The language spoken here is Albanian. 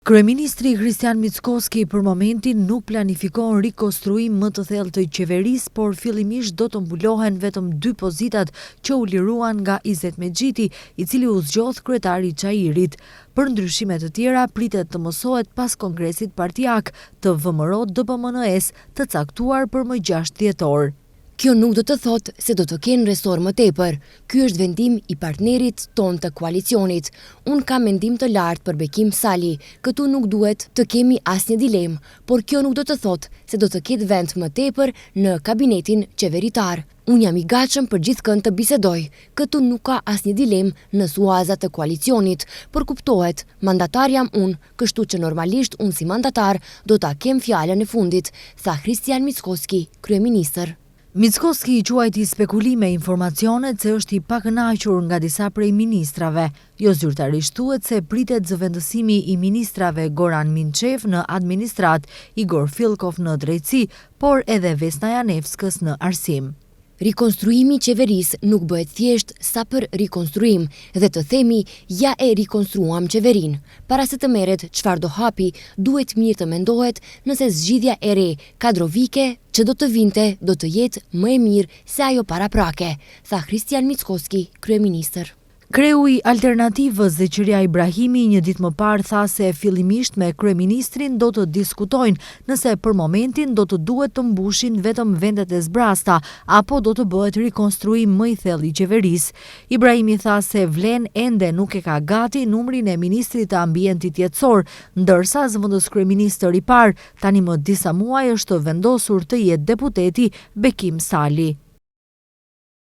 Kryeministri Kristian Mickoski për momentin nuk planifikon rikonstruim më të thellë të qeverisë, por fillimisht do të mbulohen vetëm 2 pozitat që u liruan nga Izet Mexhiti, i cili u zgjodh kryetari i Çajirit. Për ndryshime të tjera pritet të mësohet pas kongresit partijak të VMRO-DPMNE-s të caktuar për më 6 dhjetor. Kjo nuk do të thotë se do të kenë resor më tepër. Ky është vendim i partnerit ton të koalicionit. Unë kam mendim të lartë për Bekim Sali. Këtu nuk duhet të kemi asnjë dilemë, por kjo nuk do të thotë se do të ketë vend më tepër në kabinetin qeveritar. Unë jam i gatshëm për gjithkënd të bisedoj. Këtu nuk ka asnjë dilemë në suazat të koalicionit, por kuptohet, mandatar jam unë, kështu që normalisht unë si mandatar do ta kem fjalën e fundit, tha Kristian Mickoski, kryeministër. Mickoski i quajti spekulime informacionet se është i pakënaqur nga disa prej ministrave. Jo zyrtarisht thuhet se pritet zëvendësimi i ministrave Goran Minçev në administrat, Igor Fillkov në drejtësi, por edhe Vesna Janevskës në arsim. Rikonstruimi i qeverisë nuk bëhet thjesht sa për rikonstruim dhe të themi ja e rikonstruam qeverinë. Para se të merret çfarë do hapi, duhet mirë të mendohet nëse zgjidhja e re kadrovike që do të vinte do të jetë më e mirë se ajo paraprake, tha Kristian Mickoski, kryeministër. Kreu i Alternativës Zeqëria Ibrahimi një ditë më parë tha se fillimisht me kryeministrin do të diskutojnë nëse për momentin do të duhet të mbushin vetëm vendet e zbrasta apo do të bëhet rikonstruim më i thellë i qeverisë. Ibrahimi tha se vlen ende nuk e ka gati numrin e ministrit të ambientit jetësor, ndërsa zëvendës kryeministër i parë tani më disa muaj është vendosur të jetë deputeti Bekim Sali.